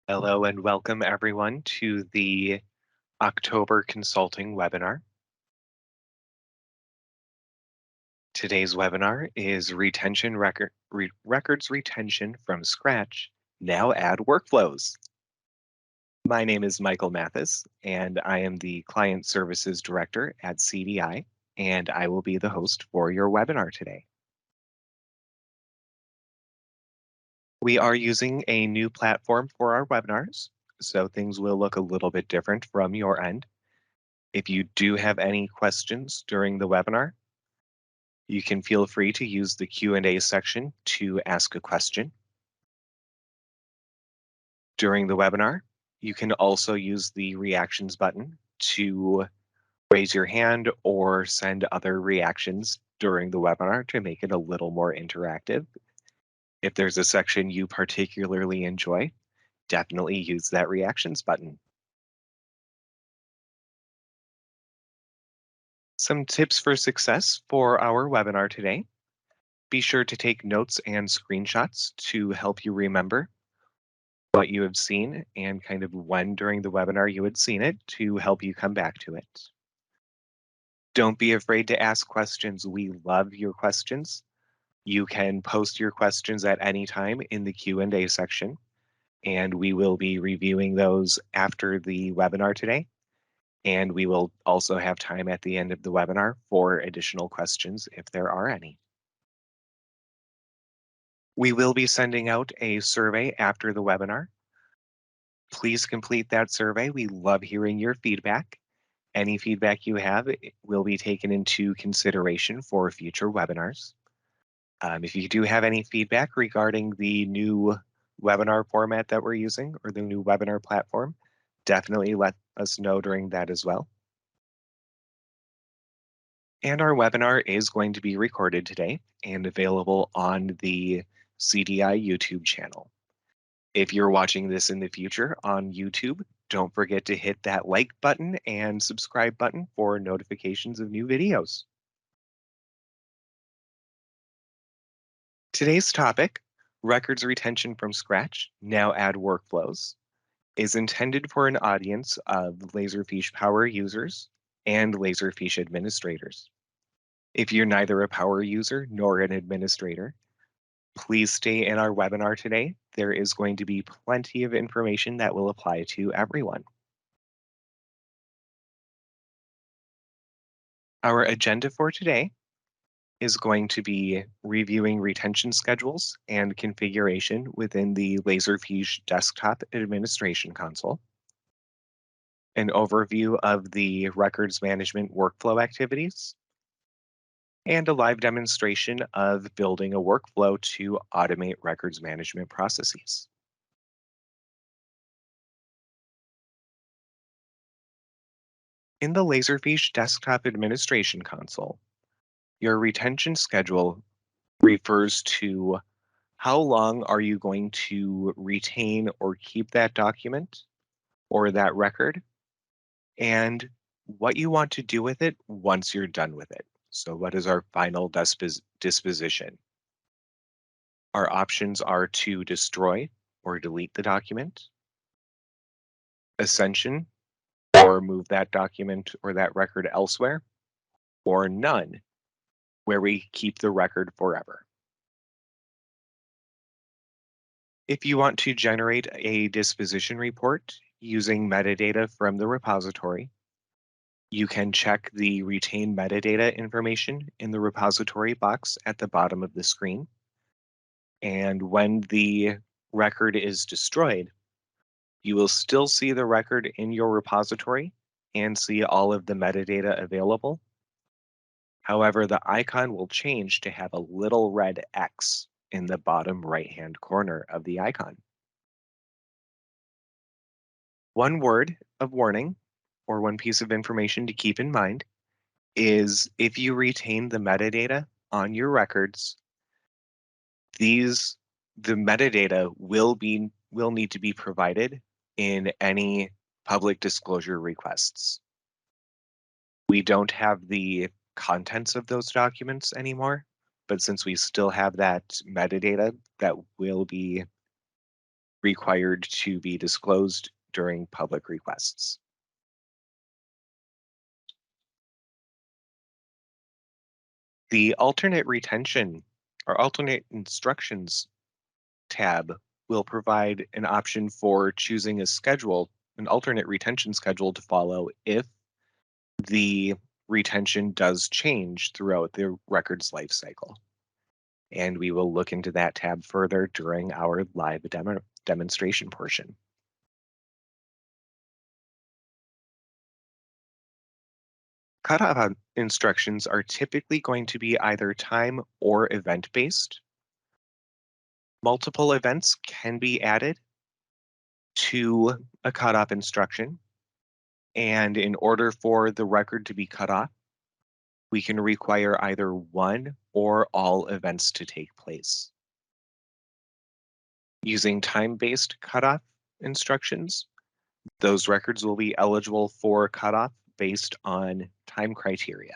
Hello and welcome everyone to the October Consulting webinar. Today's webinar is Records Retention from Scratch, Now Add Workflows. My name is Michael Mathis, and I am the Client Services Director at CDI, and I will be the host for your webinar today. We are using a new platform for our webinars, so things will look a little bit different from your end. If you do have any questions during the webinar, you can feel free to use the Q&A section to ask a question. During the webinar, you can also use the reactions button to raise your hand or send other reactions during the webinar to make it a little more interactive. If there's a section you particularly enjoy, definitely use that reactions button. Some tips for success for our webinar today. Be sure to take notes and screenshots to help you remember what you have seen and kind of when during the webinar you had seen it to help you come back to it. Don't be afraid to ask questions. We love your questions. You can post your questions at any time in the Q&A section, and we will be reviewing those after the webinar today. And we will also have time at the end of the webinar for additional questions if there are any. We will be sending out a survey after the webinar. Please complete that survey. We love hearing your feedback. Any feedback you have will be taken into consideration for future webinars. If you do have any feedback regarding the new webinar format that we're using or the new webinar platform, definitely let us know during that as well. And our webinar is going to be recorded today and available on the CDI YouTube channel. If you're watching this in the future on YouTube, don't forget to hit that like button and subscribe button for notifications of new videos. Today's topic, Records Retention from Scratch, Now Add Workflows, is intended for an audience of Laserfiche Power users and Laserfiche administrators. If you're neither a power user nor an administrator, please stay in our webinar today. There is going to be plenty of information that will apply to everyone. Our agenda for today is going to be reviewing retention schedules and configuration within the Laserfiche Desktop Administration Console, an overview of the records management workflow activities, and a live demonstration of building a workflow to automate records management processes. In the Laserfiche Desktop Administration Console, your retention schedule refers to how long are you going to retain or keep that document or that record, and what you want to do with it once you're done with it. So what is our final disposition? Our options are to destroy or delete the document, ascension, or move that document or that record elsewhere, or none, where we keep the record forever. If you want to generate a disposition report using metadata from the repository, you can check the retain metadata information in the repository box at the bottom of the screen. And when the record is destroyed, you will still see the record in your repository and see all of the metadata available. However, the icon will change to have a little red X in the bottom right-hand corner of the icon. One word of warning, or one piece of information to keep in mind, is if you retain the metadata on your records, the metadata will need to be provided in any public disclosure requests. We don't have the contents of those documents anymore, but since we still have that metadata that will be required to be disclosed during public requests. The alternate retention or alternate instructions tab will provide an option for choosing a schedule, an alternate retention schedule to follow if the retention does change throughout the record's life cycle. And we will look into that tab further during our live demonstration portion. Cutoff instructions are typically going to be either time or event-based. Multiple events can be added to a cutoff instruction, and in order for the record to be cut off, we can require either one or all events to take place. Using time-based cutoff instructions, those records will be eligible for cutoff based on time criteria.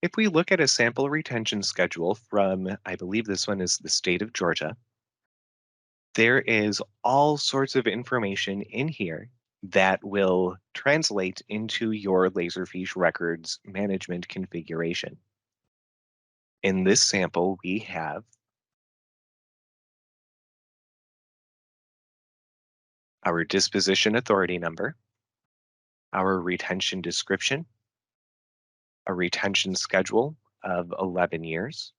If we look at a sample retention schedule from, I believe this one is the state of Georgia, there is all sorts of information in here that will translate into your Laserfiche records management configuration. In this sample, we have our disposition authority number, our retention description, a retention schedule of 11 years,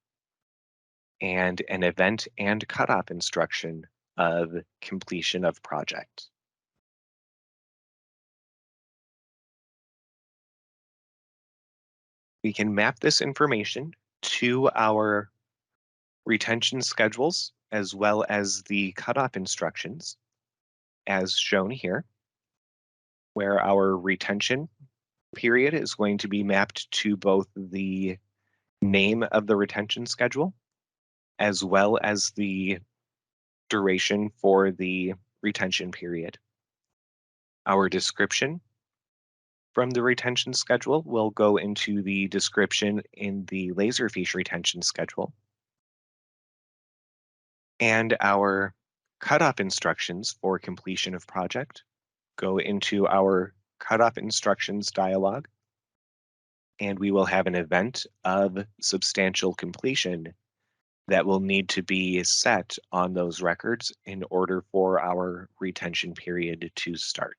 and an event and cutoff instruction of completion of project. We can map this information to our retention schedules as well as the cutoff instructions as shown here, where our retention period is going to be mapped to both the name of the retention schedule as well as the duration for the retention period. Our description from the retention schedule will go into the description in the Laserfiche retention schedule. And our cutoff instructions for completion of project go into our cutoff instructions dialog. And we will have an event of substantial completion that will need to be set on those records in order for our retention period to start.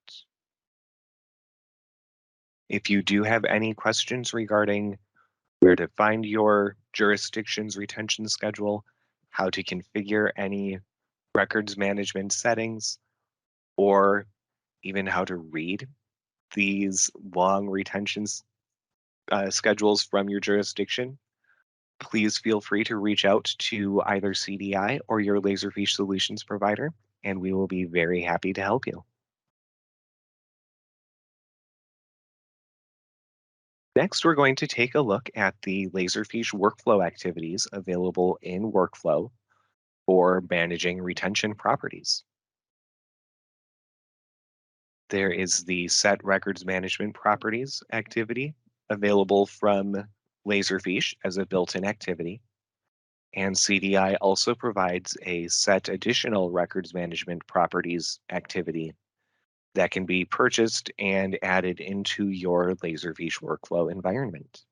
If you do have any questions regarding where to find your jurisdiction's retention schedule, how to configure any records management settings, or even how to read these long retentions schedules from your jurisdiction, please feel free to reach out to either CDI or your Laserfiche solutions provider, and we will be very happy to help you. Next, we're going to take a look at the Laserfiche workflow activities available in Workflow for managing retention properties. There is the Set Records Management Properties activity available from Laserfiche as a built-in activity. And CDI also provides a Set Additional Records Management Properties activity that can be purchased and added into your Laserfiche workflow environment.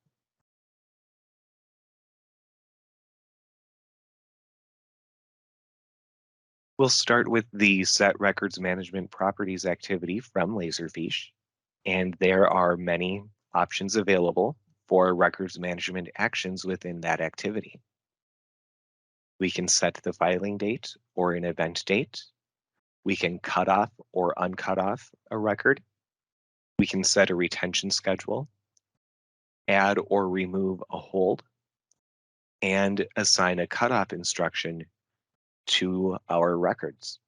We'll start with the Set Records Management Properties activity from Laserfiche, and there are many options available for records management actions within that activity. We can set the filing date or an event date. We can cut off or uncut off a record. We can set a retention schedule, add or remove a hold, and assign a cutoff instruction to our records.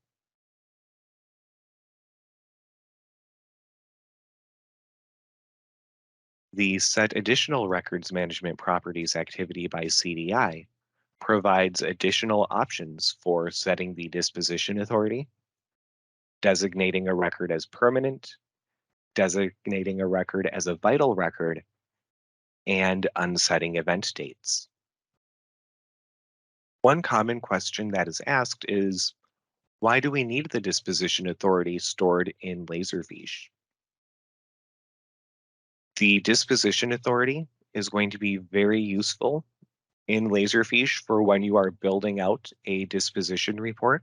The Set Additional Records Management Properties activity by CDI provides additional options for setting the disposition authority, designating a record as permanent, designating a record as a vital record, and unsetting event dates. One common question that is asked is, why do we need the disposition authority stored in Laserfiche? The disposition authority is going to be very useful in Laserfiche for when you are building out a disposition report,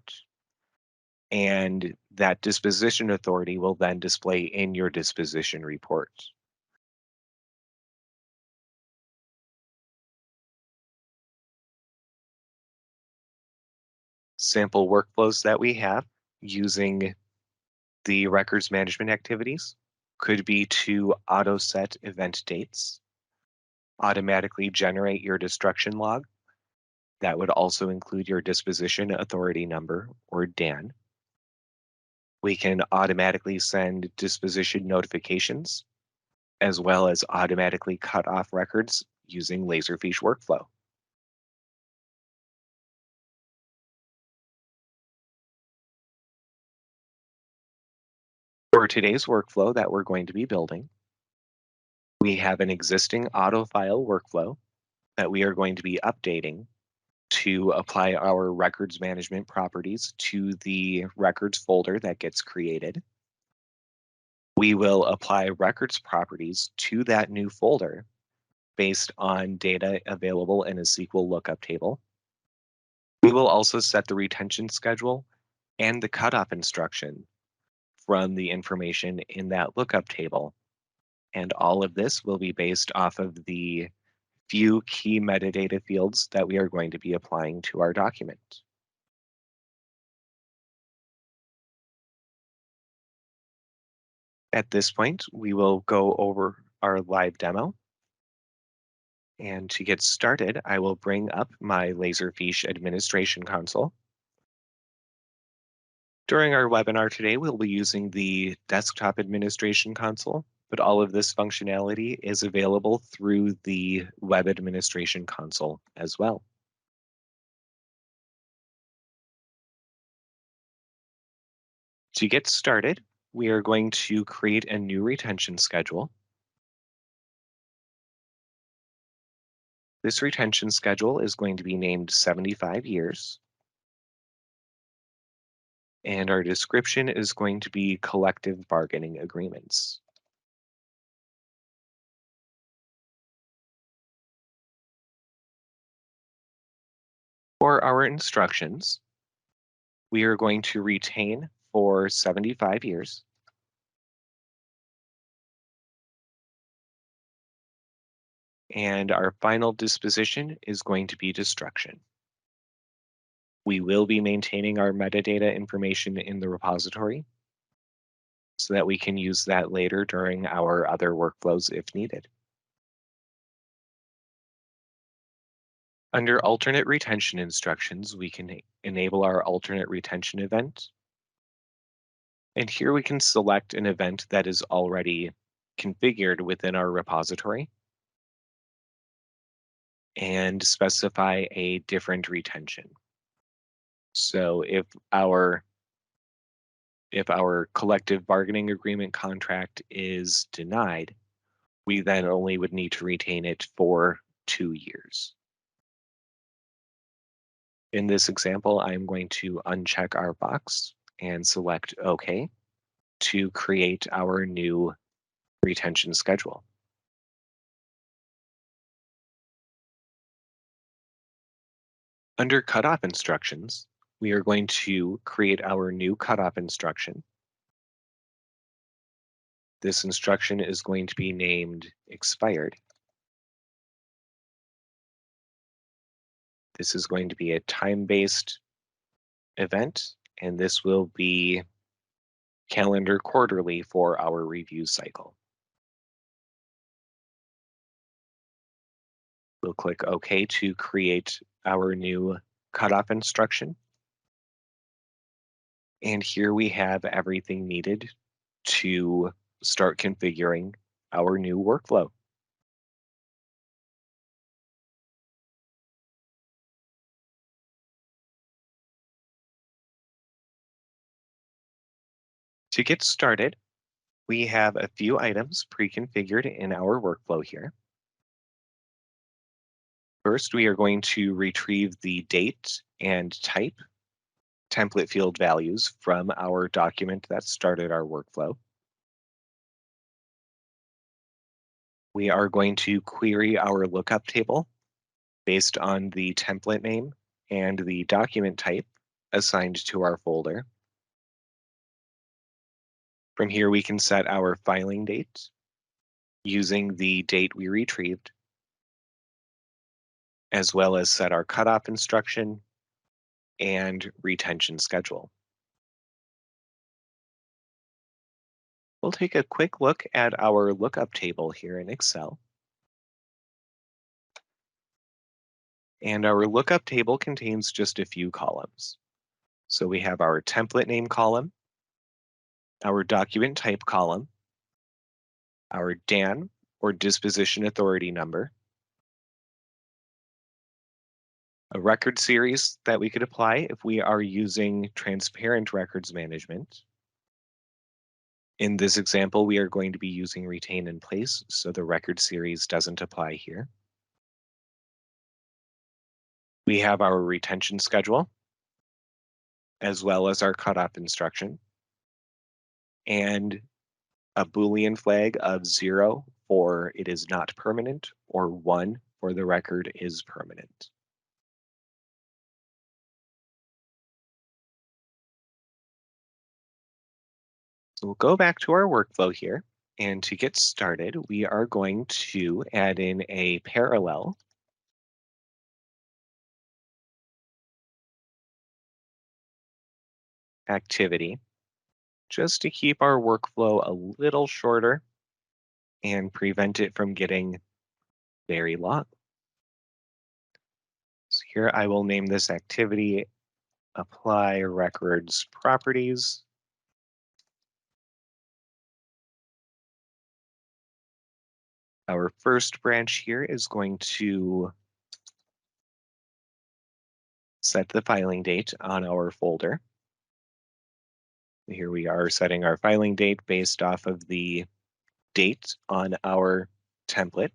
and that disposition authority will then display in your disposition report. Sample workflows that we have using the records management activities could be to auto set event dates, automatically generate your destruction log. That would also include your disposition authority number, or DAN. We can automatically send disposition notifications, as well as automatically cut off records using Laserfiche workflow. For today's workflow that we're going to be building, we have an existing auto file workflow that we are going to be updating to apply our records management properties to the records folder that gets created. We will apply records properties to that new folder based on data available in a SQL lookup table. We will also set the retention schedule and the cutoff instruction from the information in that lookup table. And all of this will be based off of the few key metadata fields that we are going to be applying to our document. At this point, we will go over our live demo. And to get started, I will bring up my Laserfiche administration console. During our webinar today, we'll be using the desktop administration console, but all of this functionality is available through the web administration console as well. To get started, we are going to create a new retention schedule. This retention schedule is going to be named 75 years. And our description is going to be collective bargaining agreements. For our instructions, we are going to retain for 75 years. And our final disposition is going to be destruction. We will be maintaining our metadata information in the repository so that we can use that later during our other workflows if needed. Under alternate retention instructions, we can enable our alternate retention event. And here we can select an event that is already configured within our repository and specify a different retention. So if our collective bargaining agreement contract is denied, we then only would need to retain it for 2 years. In this example, I'm going to uncheck our box and select OK to create our new retention schedule. Under cutoff instructions, we are going to create our new cutoff instruction. This instruction is going to be named expired. This is going to be a time-based event, and this will be calendar quarterly for our review cycle. We'll click OK to create our new cutoff instruction. And here we have everything needed to start configuring our new workflow. To get started, we have a few items pre-configured in our workflow here. First, we are going to retrieve the date and type template field values from our document that started our workflow. We are going to query our lookup table based on the template name and the document type assigned to our folder. From here, we can set our filing date using the date we retrieved, as well as set our cutoff instruction and retention schedule. We'll take a quick look at our lookup table here in Excel. And our lookup table contains just a few columns. So we have our template name column, our document type column, our DAN or disposition authority number, a record series that we could apply if we are using transparent records management. In this example, we are going to be using retain in place, so the record series doesn't apply here. We have our retention schedule, as well as our cutoff instruction, and a Boolean flag of 0 for it is not permanent, or 1 for the record is permanent. So we'll go back to our workflow here. And to get started, we are going to add in a parallel activity just to keep our workflow a little shorter and prevent it from getting very long. So here I will name this activity apply records properties. Our first branch here is going to set the filing date on our folder. Here we are setting our filing date based off of the date on our template.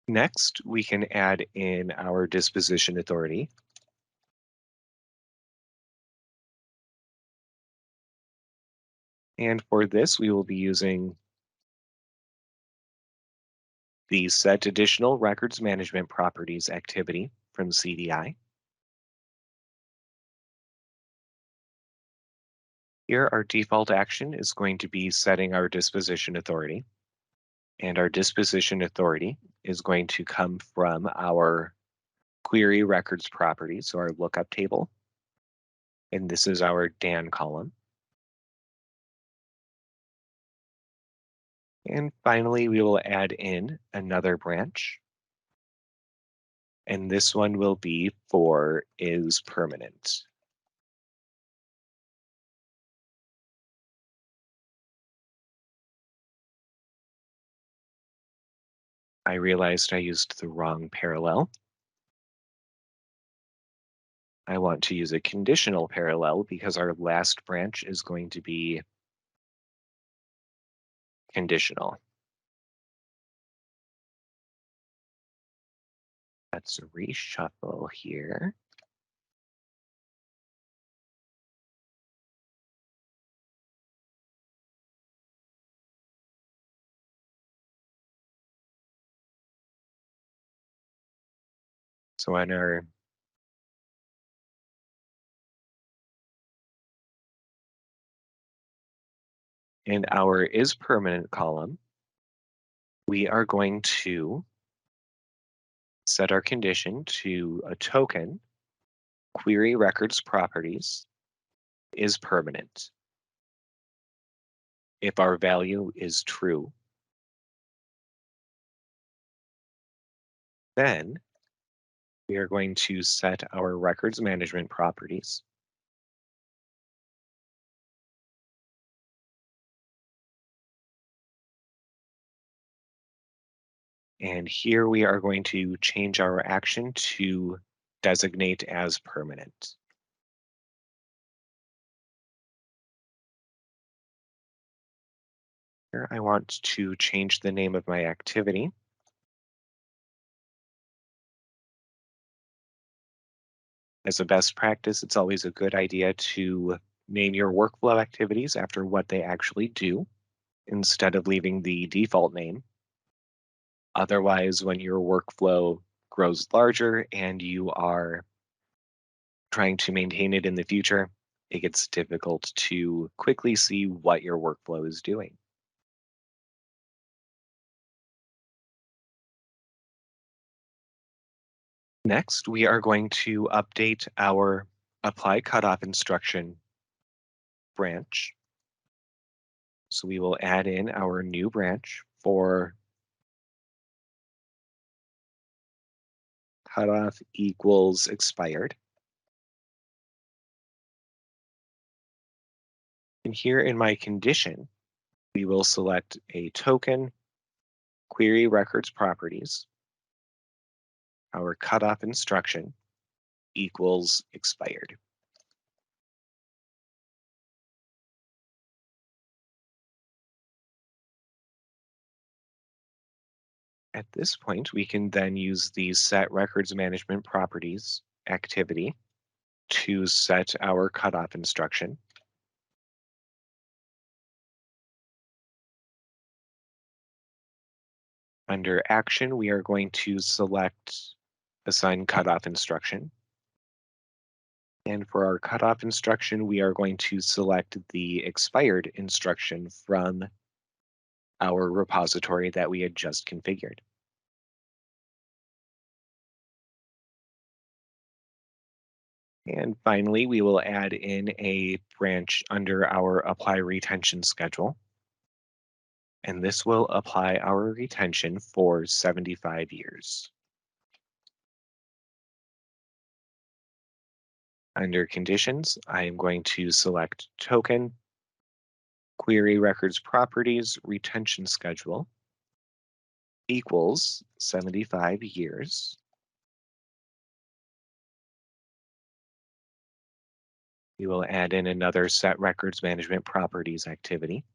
Next, we can add in our disposition authority. And for this, we will be using the set additional records management properties activity from CDI. Here, our default action is going to be setting our disposition authority. And our disposition authority is going to come from our query records properties, so our lookup table. And this is our DAN column. And finally, we will add in another branch. And this one will be for is permanent. I realized I used the wrong parallel. I want to use a conditional parallel because our last branch is going to be conditional. Let's reshuffle here. So in our is permanent column, we are going to set our condition to a token query records properties is permanent. If our value is true, then we are going to set our records management properties and here we are going to change our action to designate as permanent. Here I want to change the name of my activity As a best practice, it's always a good idea to name your workflow activities after what they actually do instead of leaving the default name. Otherwise, when your workflow grows larger and you are trying to maintain it in the future, it gets difficult to quickly see what your workflow is doing. Next, we are going to update our apply cutoff instruction branch. So we will add in our new branch for cutoff equals expired. And here in my condition, we will select a token, query records properties, our cutoff instruction equals expired. At this point, we can then use the set records management properties activity to set our cutoff instruction. Under action, we are going to select assign cutoff instruction. And for our cutoff instruction, we are going to select the expired instruction from our repository that we had just configured. And finally, we will add in a branch under our apply retention schedule. And this will apply our retention for 75 years. Under conditions, I am going to select token, query records properties, retention schedule equals 75 years. We will add in another set records management properties activity.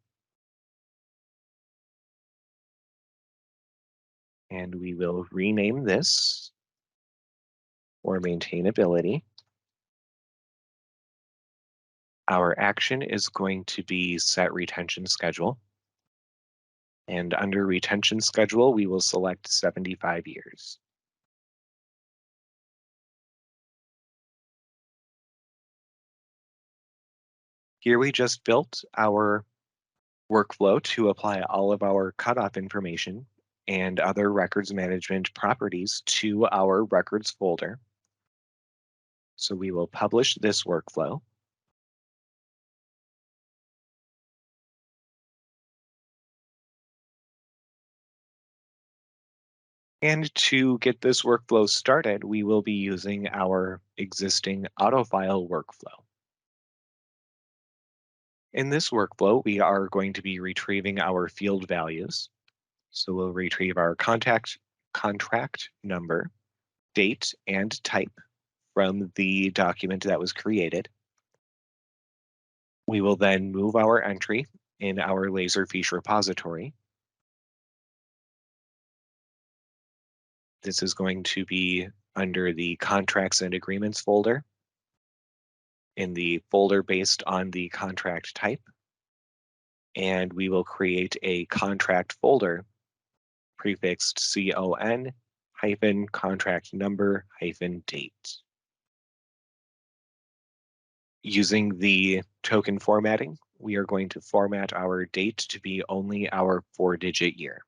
And we will rename this for maintainability. Our action is going to be set retention schedule. And under retention schedule, we will select 75 years. Here we just built our workflow to apply all of our cutoff information and other records management properties to our records folder. So we will publish this workflow. And to get this workflow started, we will be using our existing autofile workflow. In this workflow, we are going to be retrieving our field values. So we'll retrieve our contract number, date, and type from the document that was created. We will then move our entry in our Laserfiche repository. This is going to be under the Contracts and Agreements folder, in the folder based on the contract type. And we will create a contract folder prefixed CON-contract number-date. Using the token formatting, we are going to format our date to be only our 4-digit year.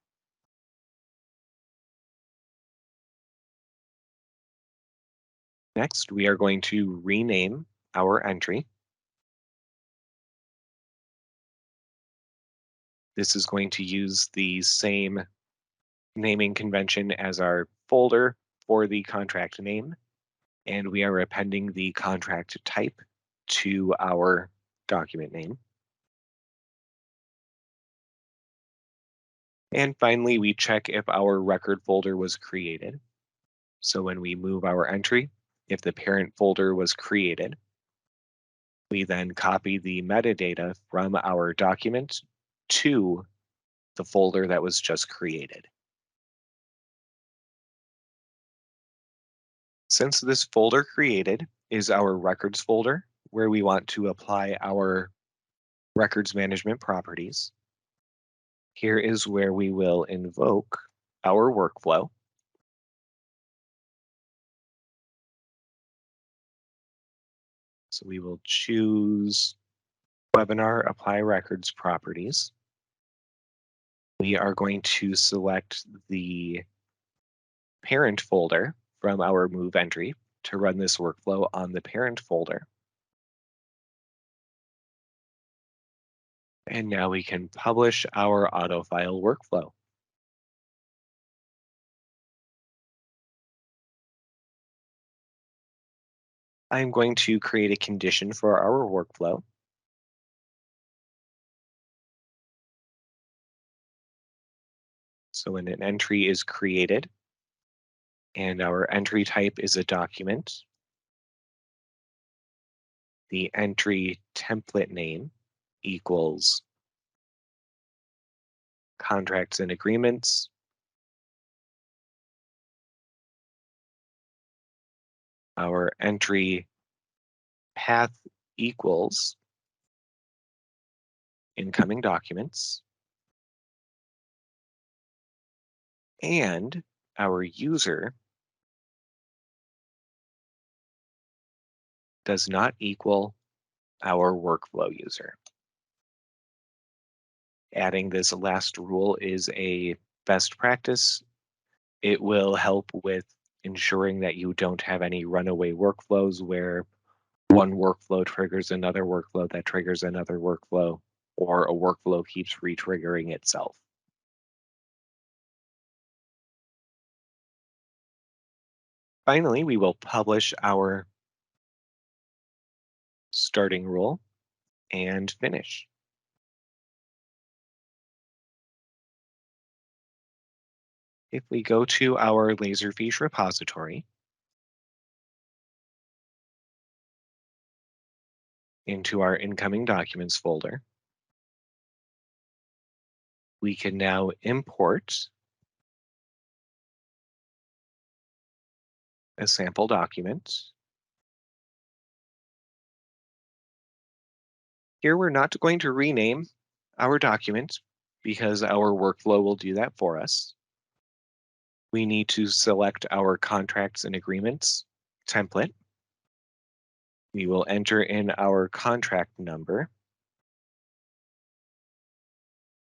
Next, we are going to rename our entry. This is going to use the same naming convention as our folder for the contract name, and we are appending the contract type to our document name. And finally, we check if our record folder was created. So when we move our entry, if the parent folder was created, we then copy the metadata from our document to the folder that was just created. Since this folder created is our records folder, where we want to apply our records management properties. Here is where we will invoke our workflow. So we will choose Webinar Apply Records Properties. We are going to select the parent folder from our move entry to run this workflow on the parent folder. And now we can publish our autofile workflow. I'm going to create a condition for our workflow. So when an entry is created and our entry type is a document, the entry template name equals contracts and agreements. Our entry path equals incoming documents. And our user does not equal our workflow user. Adding this last rule is a best practice. It will help with ensuring that you don't have any runaway workflows where one workflow triggers another workflow that triggers another workflow, or a workflow keeps re-triggering itself. Finally, we will publish our starting rule and finish. If we go to our Laserfiche repository, into our incoming documents folder, we can now import a sample document. Here we're not going to rename our document because our workflow will do that for us. We need to select our contracts and agreements template. We will enter in our contract number,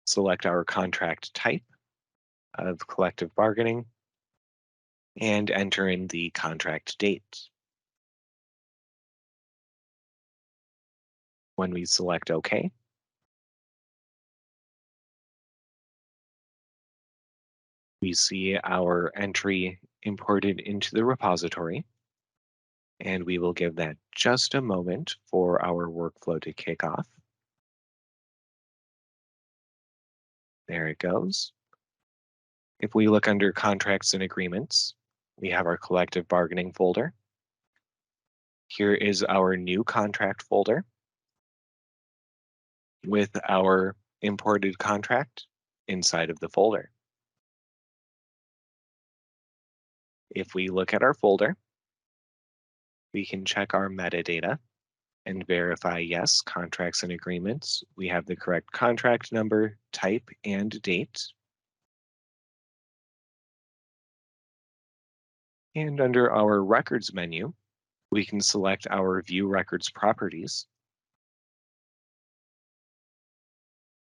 select our contract type of collective bargaining, and enter in the contract date. When we select OK, we see our entry imported into the repository, and we will give that just a moment for our workflow to kick off. There it goes. If we look under contracts and agreements, we have our collective bargaining folder. Here is our new contract folder with our imported contract inside of the folder. If we look at our folder, we can check our metadata and verify, yes, contracts and agreements. We have the correct contract number, type, and date. And under our records menu, we can select our view records properties.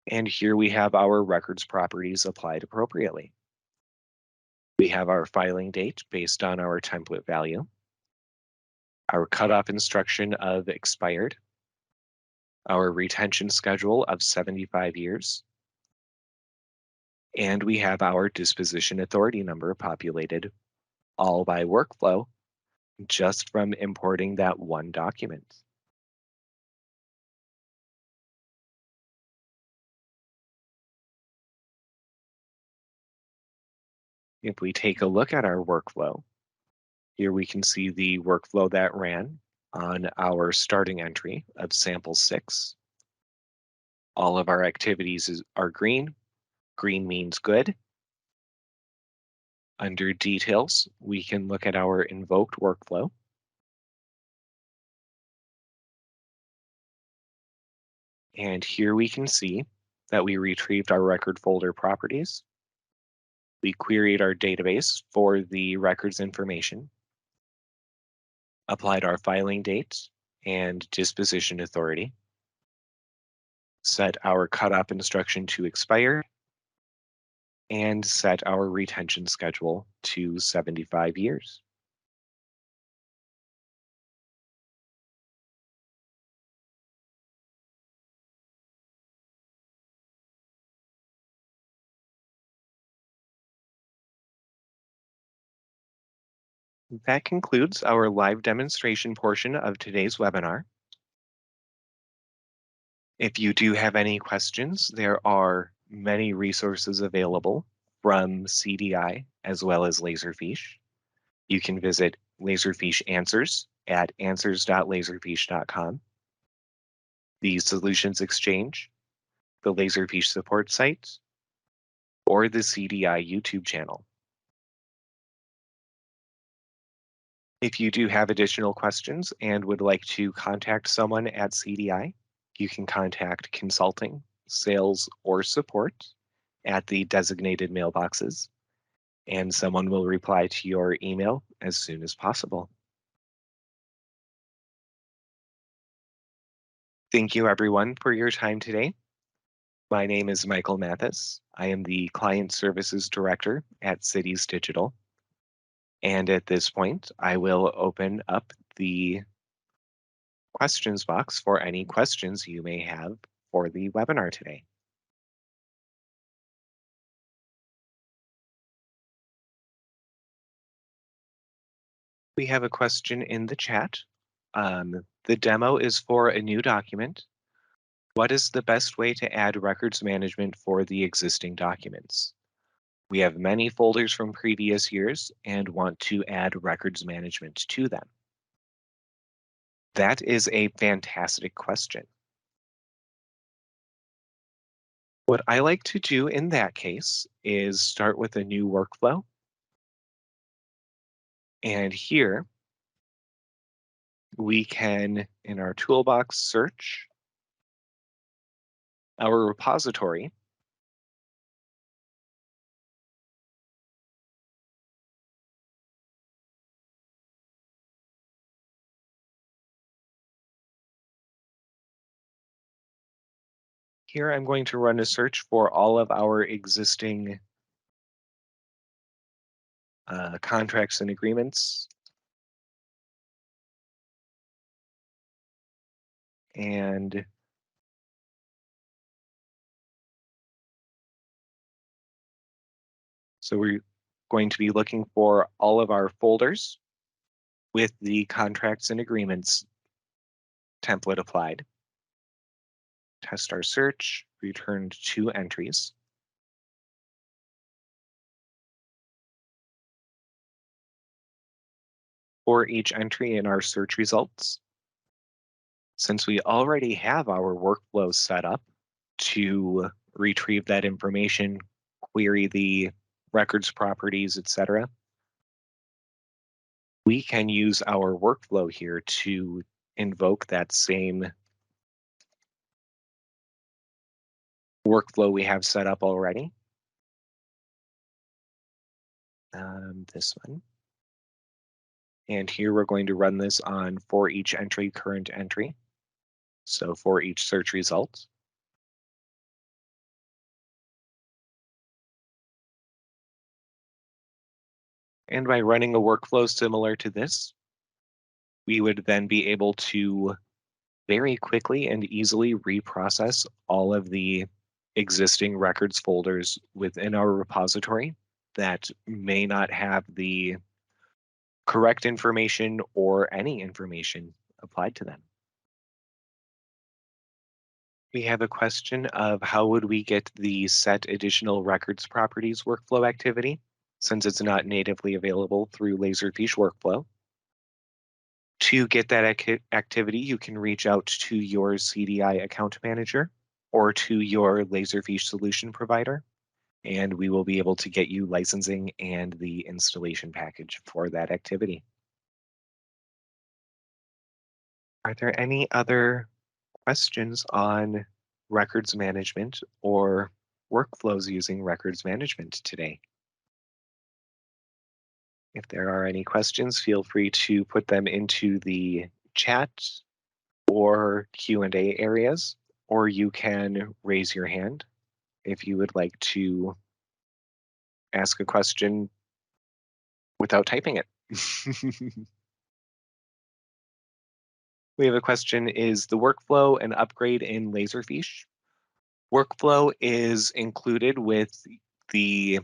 And here we have our records properties applied appropriately. We have our filing date based on our template value, our cutoff instruction of expired, our retention schedule of 75 years, and we have our disposition authority number populated all by workflow just from importing that one document. If we take a look at our workflow, here we can see the workflow that ran on our starting entry of sample 6. All of our activities are green. Green means good. Under details, we can look at our invoked workflow. And here we can see that we retrieved our record folder properties. We queried our database for the records information, applied our filing date and disposition authority, set our cutoff instruction to expire, and set our retention schedule to 75 years. That concludes our live demonstration portion of today's webinar. If you do have any questions, there are many resources available from CDI as well as Laserfiche. You can visit Laserfiche Answers at answers.laserfiche.com, the Solutions Exchange, the Laserfiche Support site, or the CDI YouTube channel. If you do have additional questions and would like to contact someone at CDI, you can contact Consulting, Sales, or Support at the designated mailboxes, and someone will reply to your email as soon as possible. Thank you, everyone, for your time today. My name is Michael Mathis. I am the Client Services Director at Cities Digital. And at this point, I will open up the questions box for any questions you may have for the webinar today. We have a question in the chat. The demo is for a new document. What is the best way to add records management for the existing documents? We have many folders from previous years and want to add records management to them. That is a fantastic question. What I like to do in that case is start with a new workflow. And here we can, in our toolbox, search our repository. Here I'm going to run a search for all of our existing contracts and agreements. And so we're going to be looking for all of our folders with the contracts and agreements template applied. Test our search, returned 2 entries. For each entry in our search results, since we already have our workflow set up to retrieve that information, query the records properties, etc., we can use our workflow here to invoke that same workflow we have set up already. This one. And here we're going to run this on for each entry, current entry. So for each search result. And by running a workflow similar to this, we would then be able to very quickly and easily reprocess all of the existing records folders within our repository that may not have the correct information or any information applied to them. We have a question of how would we get the set additional records properties workflow activity, since it's not natively available through Laserfiche workflow. To get that activity, you can reach out to your CDI account manager or to your Laserfiche solution provider, and we will be able to get you licensing and the installation package for that activity. Are there any other questions on records management or workflows using records management today. If there are any questions, feel free to put them into the chat or Q&A areas, or you can raise your hand if you would like to ask a question without typing it. We have a question, is the workflow an upgrade in Laserfiche? Workflow is included with the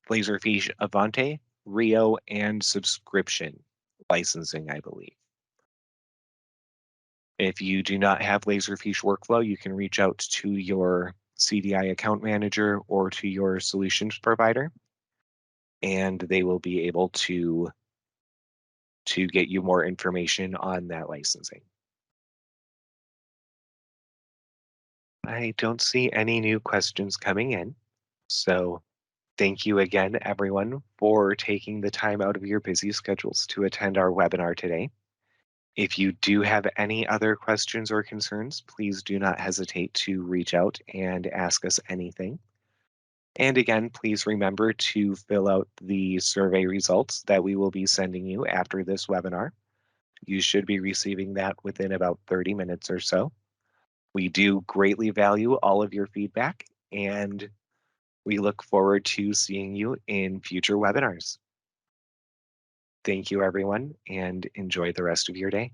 Laserfiche Avante, Rio, and subscription licensing, I believe. If you do not have Laserfiche Workflow, you can reach out to your CDI account manager or to your solutions provider, and they will be able to get you more information on that licensing. I don't see any new questions coming in, so thank you again, everyone, for taking the time out of your busy schedules to attend our webinar today. If you do have any other questions or concerns, please do not hesitate to reach out and ask us anything. And again, please remember to fill out the survey results that we will be sending you after this webinar. You should be receiving that within about 30 minutes or so. We do greatly value all of your feedback, and we look forward to seeing you in future webinars. Thank you, everyone, and enjoy the rest of your day.